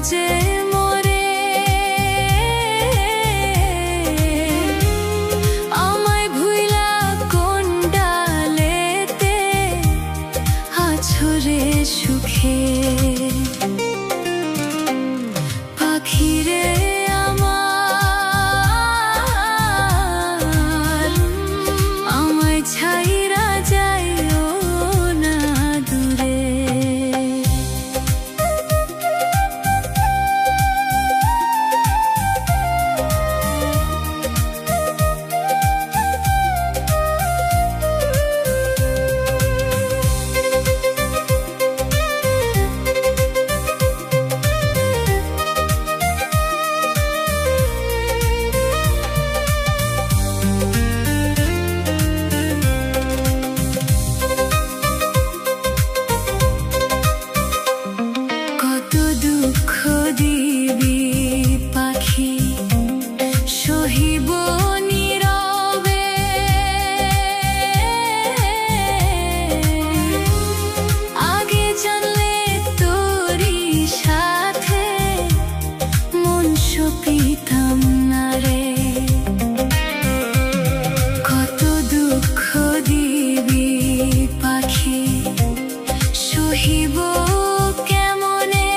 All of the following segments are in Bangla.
যে মরে আমায় ভুইলা কোন ডালেতে আছরে সুখে পাখিরে আমার আমায় ছাইরা যাইও না দূরে। কত দুঃখ দিবি পাখি সহিব নীরবে আগে জানলে তোরই সাথে মন সপিতাম না রে। কত দুঃখ দিবি পাখি সহিব কেমনে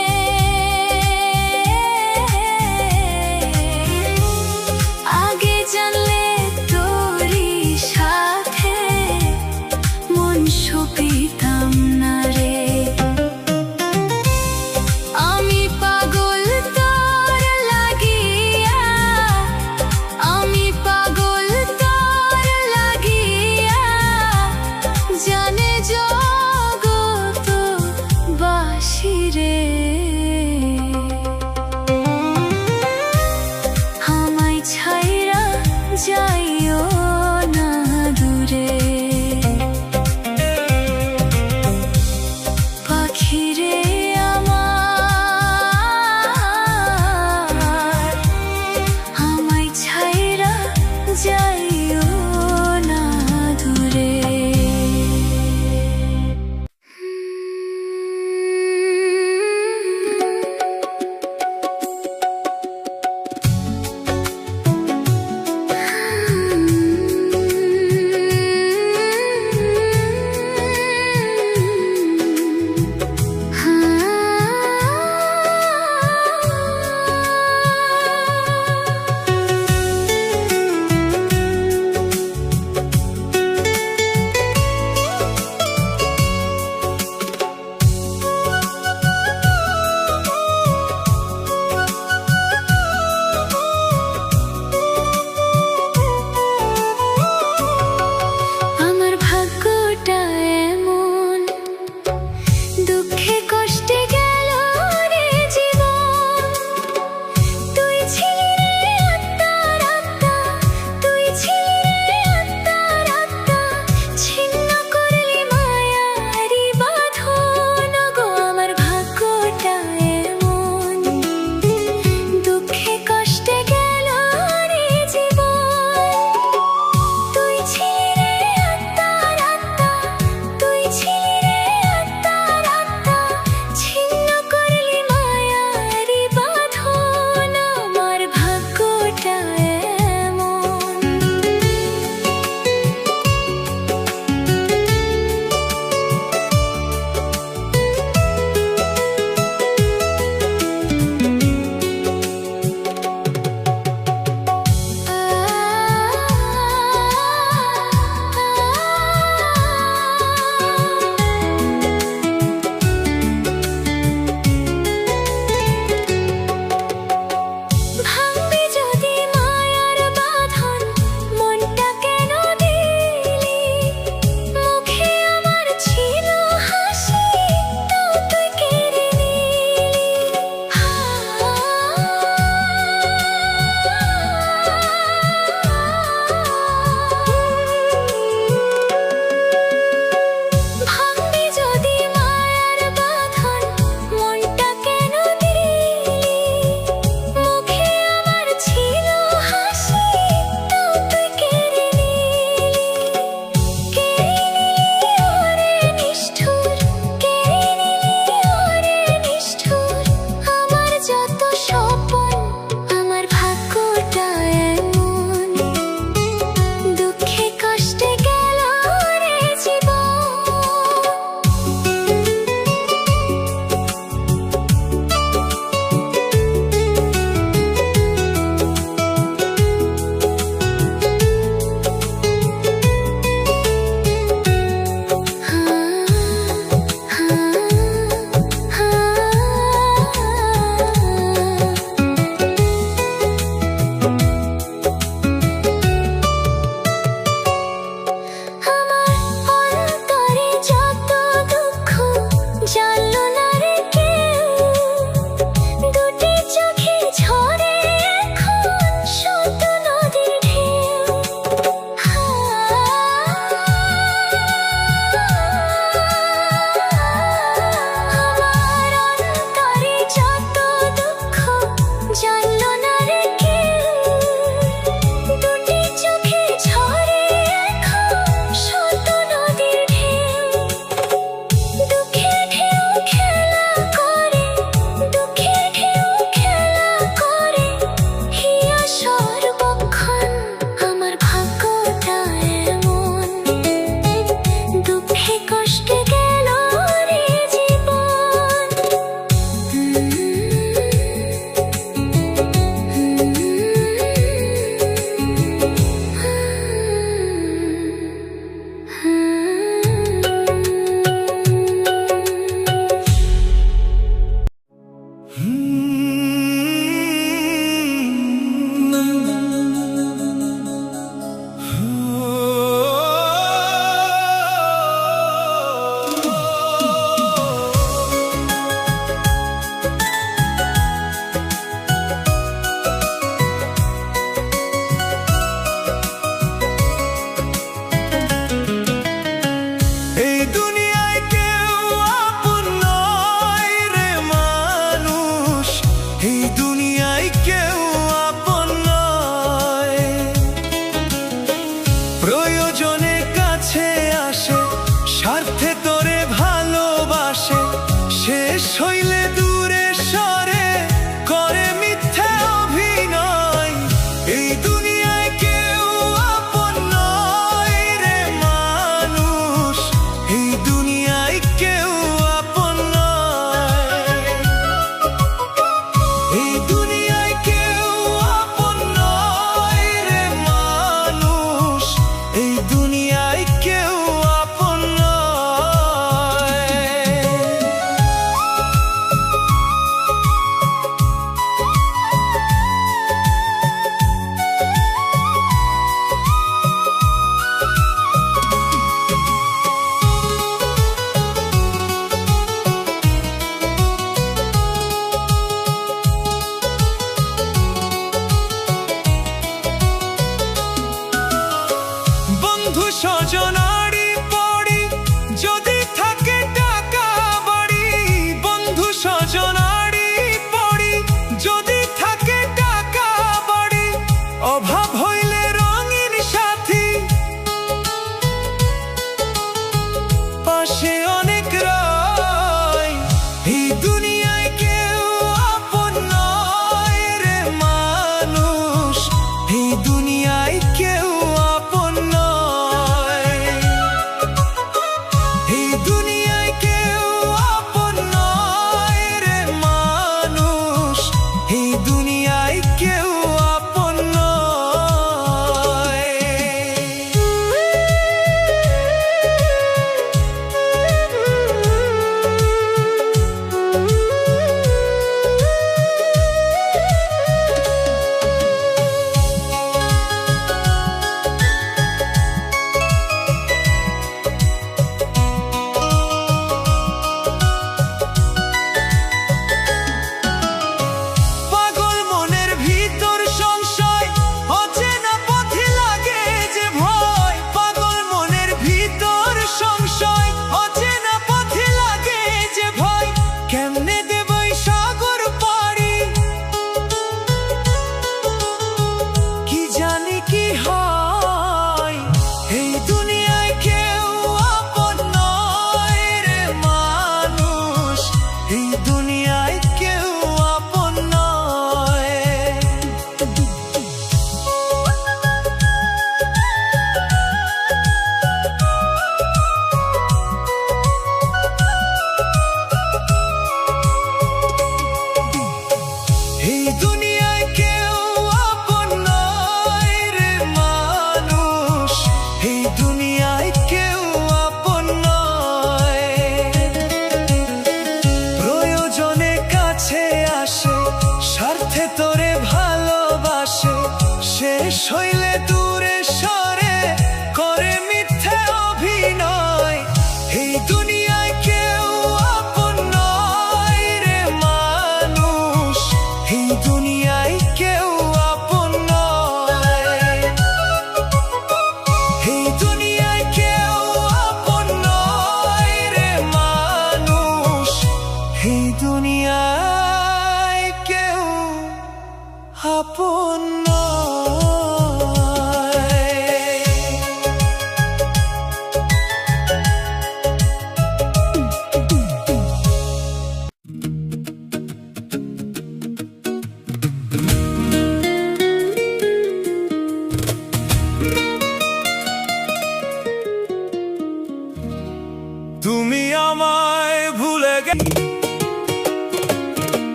আগে জানলে তোরই সাথে মন সপিতাম না রে। আমি পাগল তোর লাগিয়া আমি পাগল তোর লাগিয়া জানে জগত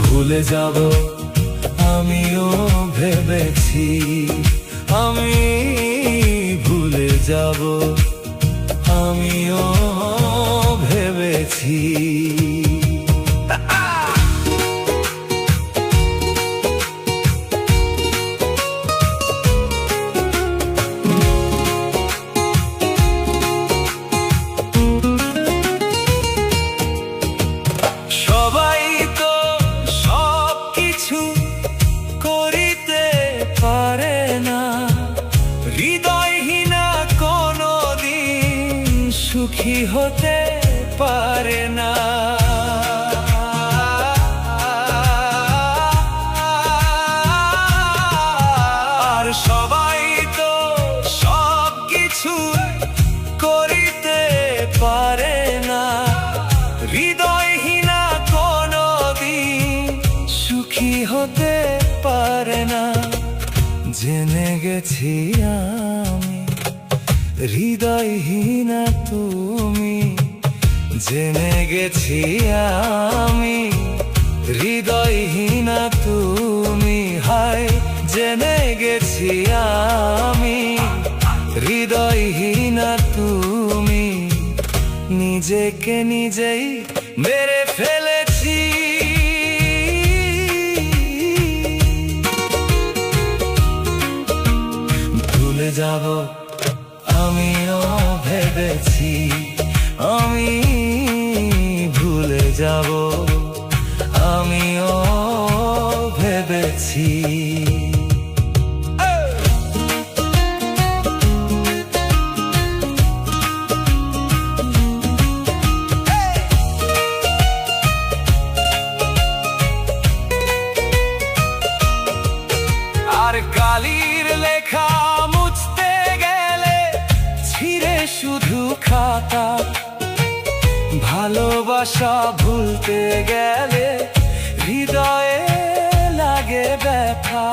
ভুলে যাব আমিও ভেবেছি, আমি ভুলে যাব আমিও ভেবেছি। সবাই তো সব কিছু করিতে পারে না, হৃদয়হীনা কোনদিন সুখী হতে পারে না। আর সবাই তো সব কিছু করিতে পারে না, হৃদয়হীনা কোনদিন সুখী হতে পারে না। জেনে গেছি আমি হৃদয়হীনা তুমি, জেনে গেছি আমি হৃদয়হীনা তুমি, হায় জেনে গেছি আমি হৃদয়হীনা তুমি। নিজেকে নিজেই মেরে ফেলেছি, ভুলে যাব আমিও ভেবেছি, আমি ভুলে যাব আমিও ভেবেছি। আর কালির লেখা মুছতে গেলে ছিঁড়ে শুধু খাতা, ভালোবাসা ভুলতে গেলে হৃদয়ে লাগে ব্যথা।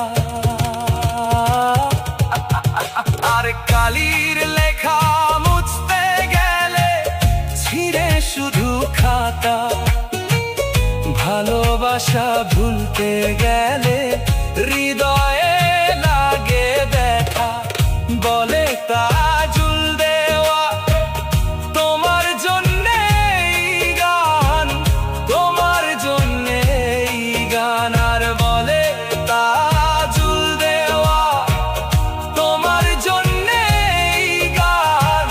আর কালির লেখা মুছতে গেলে ছিঁড়ে শুধু খাতা, ভালোবাসা ভুলতে গেলে হৃদয়ে লাগে ব্যথা। বলে তাজুল দেওয়া তোমার জন্যে গান, তোমার জন্যে গান। আর বলে তাজুল দেওয়া তোমার জন্যে গান,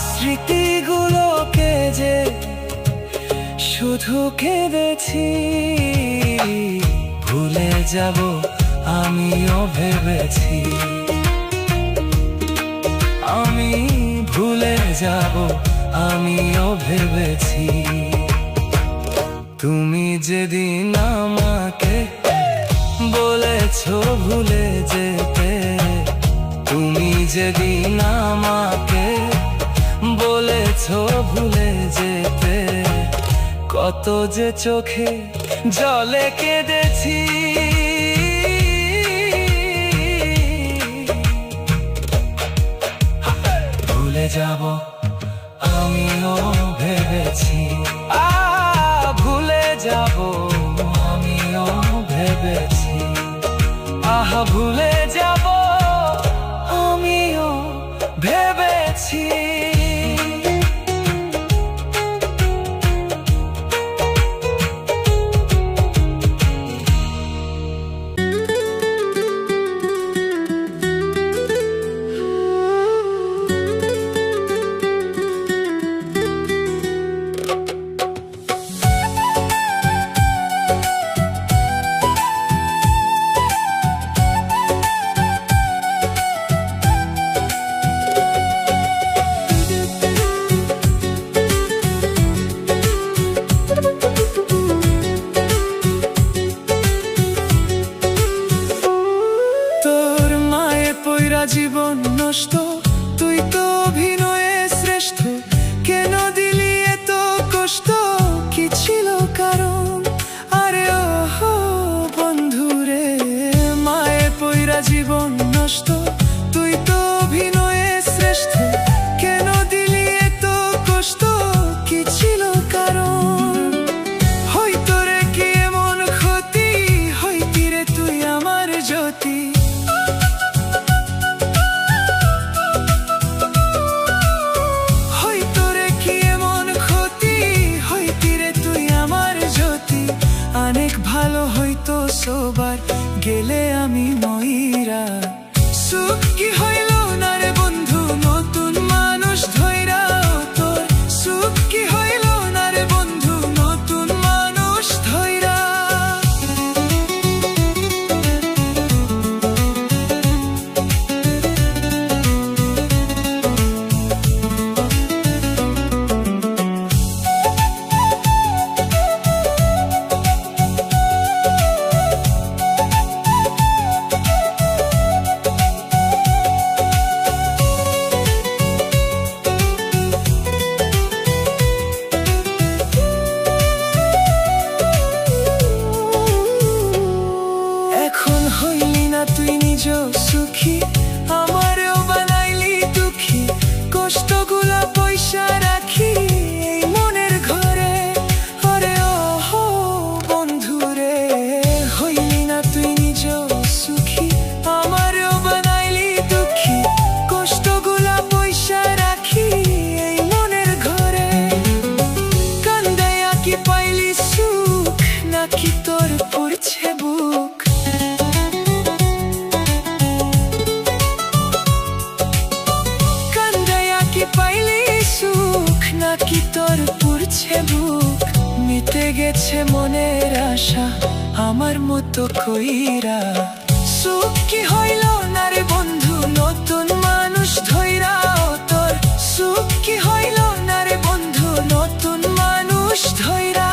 স্মৃতিগুলোকে যে শুধু কেঁদেছি। ভুলে যাব আমিও ভেবেছি, আমি ভুলে যাব আমিও ভেবেছি। তুমি যেদিন আমাকে বলেছো ভুলে যেতে, তুমি যেদিন আমাকে বলেছো ভুলে যেতে, কত যে চোখে জলে কেঁদেছি। ভুলে যাব আমিও ভেবেছি, ভুলে যাব আমিও ভেবেছি, ভুলে যাব আমিও ভেবেছি। ভাবুক, মিটে গেছে মনের আশা আমার মতো কইরা। সুখ কি হইল না রে বন্ধু নতুন মানুষ ধইরা, তোর সুখ কি হইল না রে বন্ধু নতুন মানুষ ধইরা।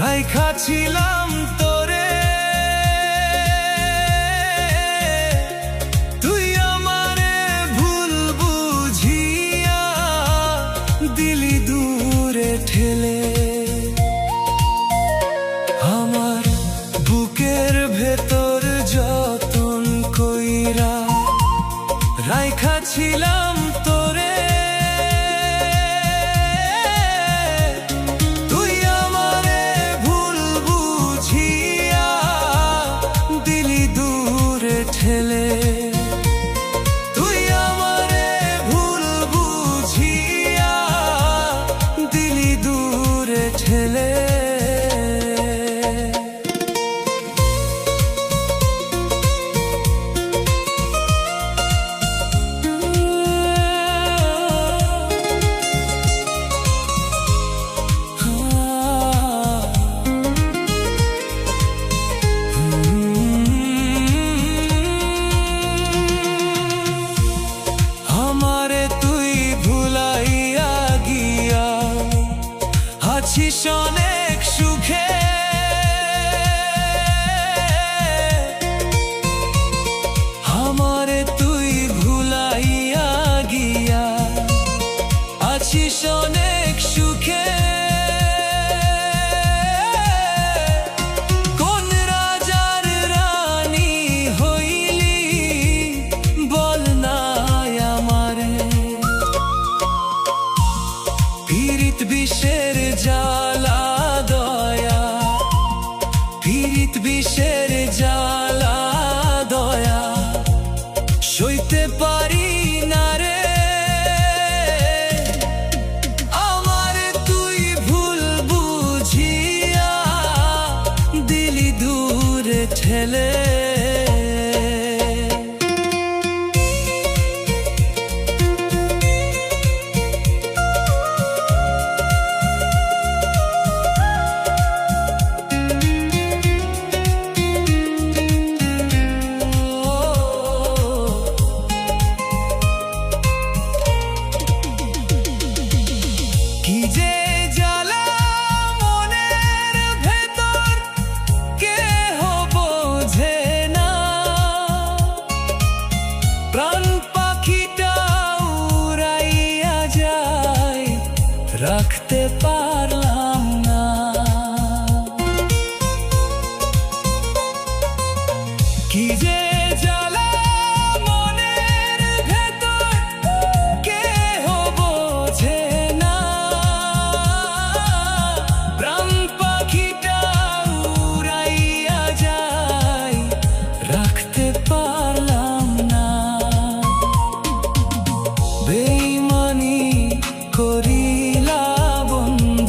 রাইখা ছিলাম তোরে, তুই আমারে ভুল বুঝিয়া দিলি দূরে ঠেলে। আমার বুকের ভেতর যতন কইরা রাইখা ছিলাম তোরে, ঠেলে। তুই আমারে ভুল বুঝিয়া দিলি দূরে ঠেলে। আছিস অনেক সুখে, আমারে তুই ভুলাইয়া গিয়া আছিস অনেক সুখে। কোন রাজার রানী হইলি বল না আমারে, পীড়িত বিষের জ্বালা দয়া, পীড়িত বিষের জ্বালা দয়া সইতে পারি না রে। আমার তুই ভুল বুঝিয়া দিলি দূরে ঠেলে। কি যে জ্বালা মনের ভেতর কেহ বোঝে না, প্রাণ পাখিটা উড়াইয়া যায় রাখতে পারলাম না। কি যে জ্বালা মনের ভেতর কেহ বোঝে না, প্রাণ পাখিটা উড়াইয়া যায় রাখতে পারলাম না। বেইমানি করিলা বন্ধু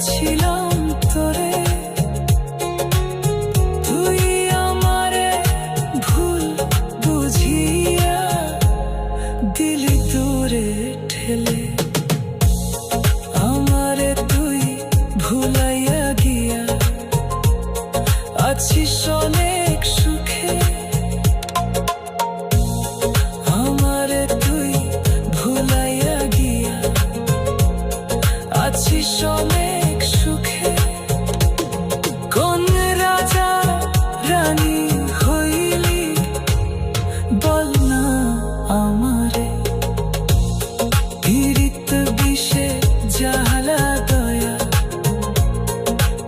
ছিলাম তোরে, তুই আমারে ভুল বুঝিয়া দিলি দূরে ঠেলে। আমারে তুই ভুলাইয়া গিয়া আছিস অনেক সুখে, আমারে তুই ভুলাইয়া গিয়া আছিস অনেক সুখে। কোন রাজা রানী হইলি বল না আমারে, পীড়িত বিষে জাহালা দয়া,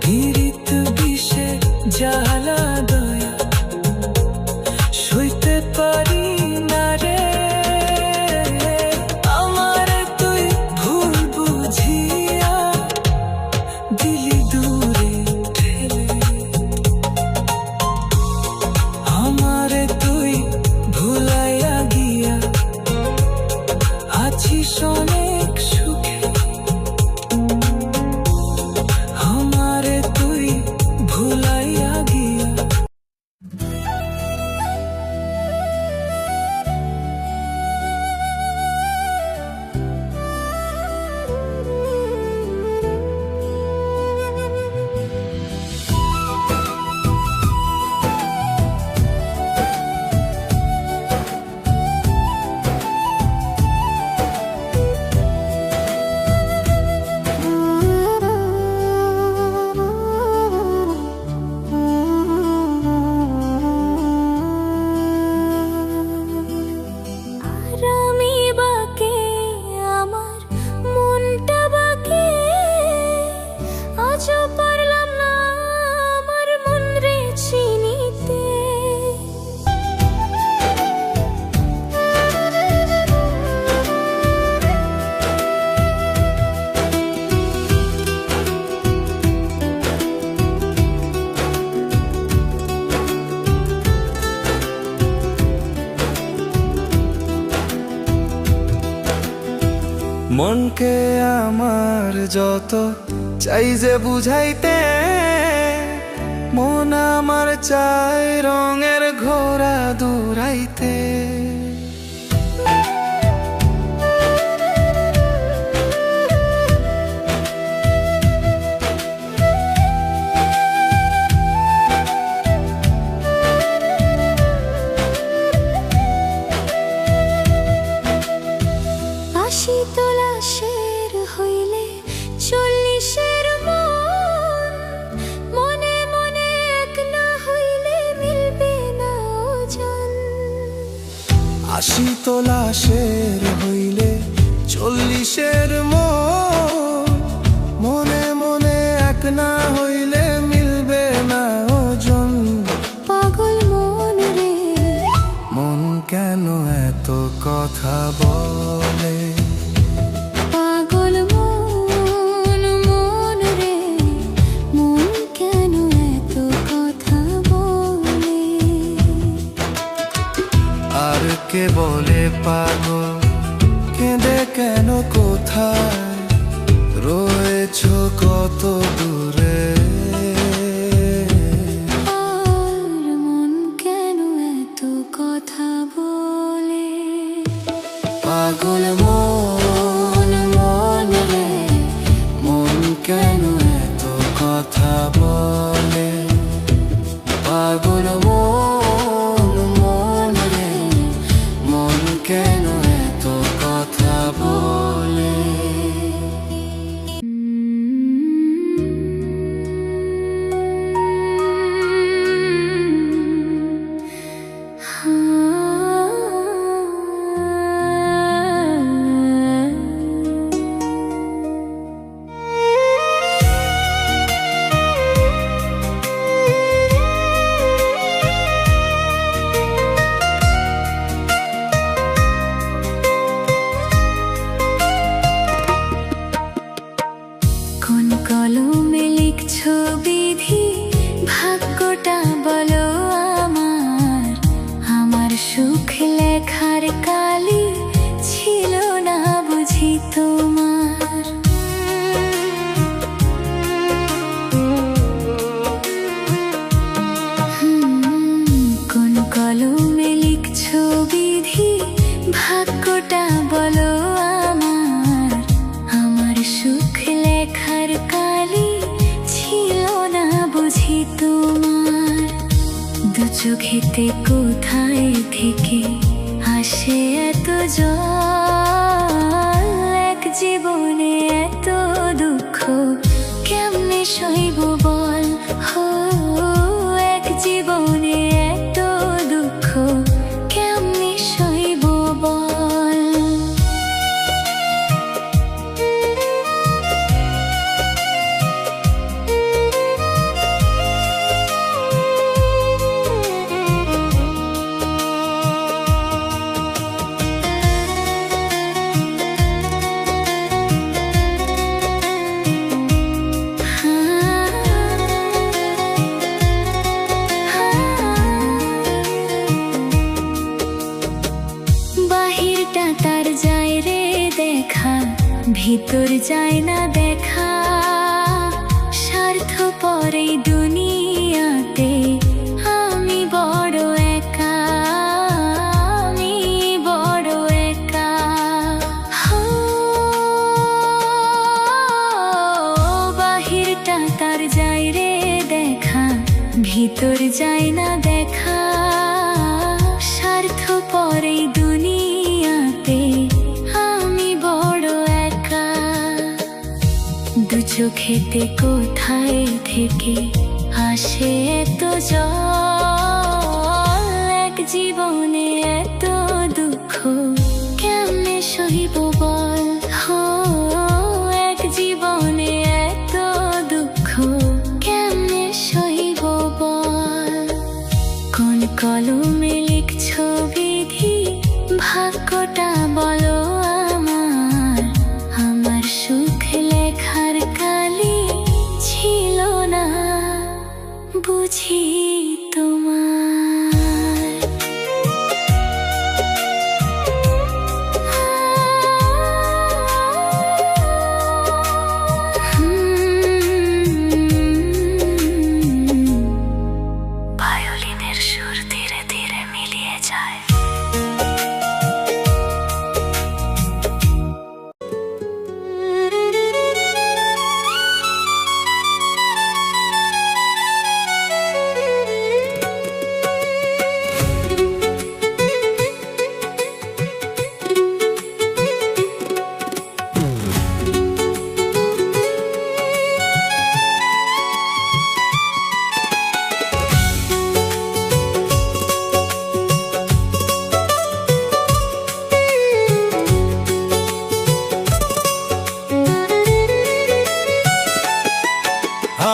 পীড়িত বিষে জাহালা দয়া সইতে পারি না রে। আমারে তুই ভুল বুঝিয়া দিলি দূরে ঠেলে, আমারে তুই ভুলাইয়া গিয়া আছিস অনেক সুখে, আমারে তুই ভুলাইয়া গিয়া। আর আমি বাকে, আমার মনটা বাকে, আজও পারলাম না আমার মন রে চিনিতে। মনকে আমার যত চাই যে বুঝাইতে, মন আমার চাই রঙের ঘোড়া দৌড়াইতে। আশি তোলাশের হইলে 40-এর মন, মনে মনে এক না হইলে মিলবে না ওজন। 80 তোলাশের হইলে 40-এর মন, মনে মনে এক না হইলে মিলবে না ওজন। পাগল মন রে, মন কেন এত কথা বলে, পাগল মন, মন রে, মন কেন এত কথা বলে। আর কে বলে পাগল, কেঁদে কেন কোথায় রয়েছ কত দূরে। আর মন কেন এত কথা বলে, পাগল মন, মন রে, মন কেন এত কথা বলে। পাগল মন, মন রে, মন কেন এত কথা বলে। কোন কলমে লিখছো বিধি, ভাগ্যটা বলো আমার। আমার সুখ লেখার কালি ছিল না বুঝি তোমার। চোখেতে কোথায় থেকে আসে এত জল, এক জীবনে এত দুঃখ কেমনে সইব বল। হো, এক জীবনে এত দুঃখ কেমনে সইব বল। বাহিরটা তার যায় রে দেখা, ভিতর যায় না দেখা। স্বার্থপর এই দুনিয়াতে আমি বড় একা, আমি বড় একা। হো, বাহিরটা তার যায় রে দেখা, ভিতর যায় না দেখা। স্বার্থপর এই দুনিয়াতে আমি বড় একা। দু চোখেতে কোথায় থেকে আসে এত জল, এক জীবনে এত দুঃখ কেমনে সহিব বল। হো, এক জীবনে এত দুঃখ কেমনে সহিব বল। কোন কলমে লিখছো বিধি, ভাগ্যটা বলো আমার। আমার সুখ লেখার কালি ছিল না বুঝি তোমার। ভায়োলিনের সুর ধীরে ধীরে মিলিয়ে যায়।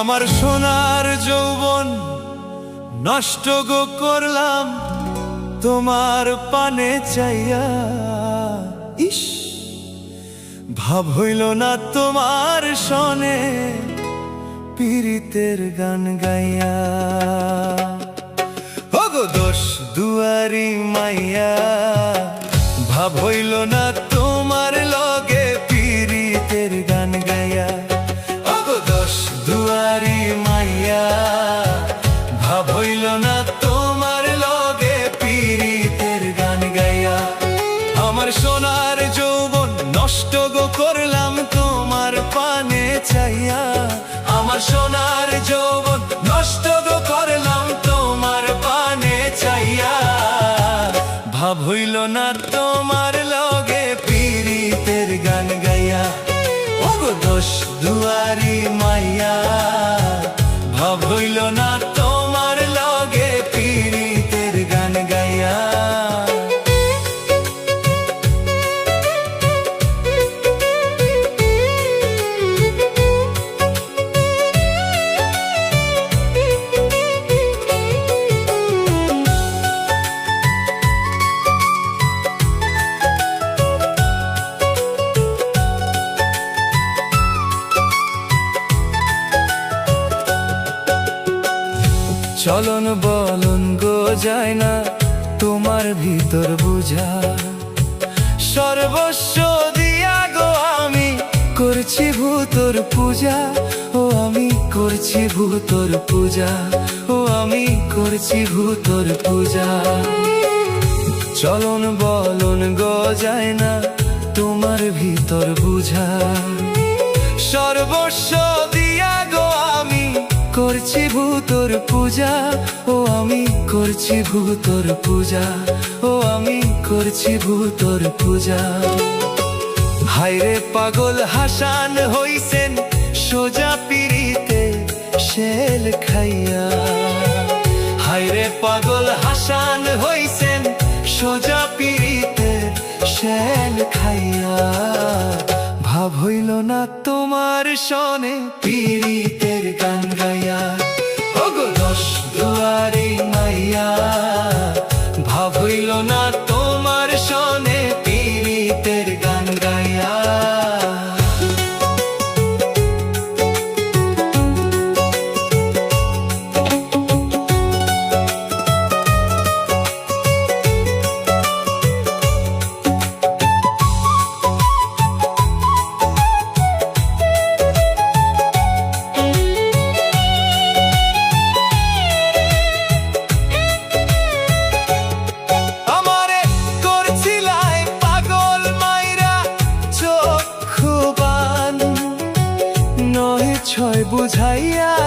আমার সোনার যৌবন নষ্ট গো করলাম তোমার পানে চাইয়া। ইস, ভাব হইল না তোমার সনে পীড়িতের গান গাইয়া। ওগো দোষ দুয়ারি মাইয়া, ভাব হইল না তোমার লগে পীড়িতের গান গাইয়া। ওগো দোষ দুয়ারি মাইয়া, ভাব হইল না তোমার লগে পীড়িতের গান গাইয়া। আমার সোনার যৌবন নষ্ট গো করলাম তোমার পানে চাইয়া। আমার সোনার যৌবন নষ্ট গো করলাম তোমার পানে চাইয়া। ভাব হইল না তোমার লগে পীড়িতের গান গাইয়া। ওগো দোষ দুয়ারি মাইয়া, ভাব হইল না তোমার লগে পীড়িতের গান গাইয়া। চলন বলন গো যায় না তোমার ভিতর বুঝা। সর্বস্ব দিয়া গো আমি করছি ভূতর পূজা। ও আমি করছি ভূতর পূজা, ও আমি করছি ভূতর পূজা। চলন বলন গো যায় না তোমার ভিতর বুঝা। সর্বস্ব দিয়া গো আমি করছি ভূতর পূজা। ও আমি করছি ভূতর পূজা, ও আমি করছি ভূতর পূজা। হায়রে পাগল হাসান হইছেন সোজা পিড়িতে শেল খাইয়া। হায়রে পাগল হাসান হইছেন সোজা পিড়িতে শেল খাইয়া। ভাব হইল না তোমার সনে পিড়িতের গান গাইয়া, ওগো দশ দুয়ারে মাইয়া। ভাব হইল না তোমার সনে পিড়িতের গান গাইয়া। ছয় বুঝাইয়া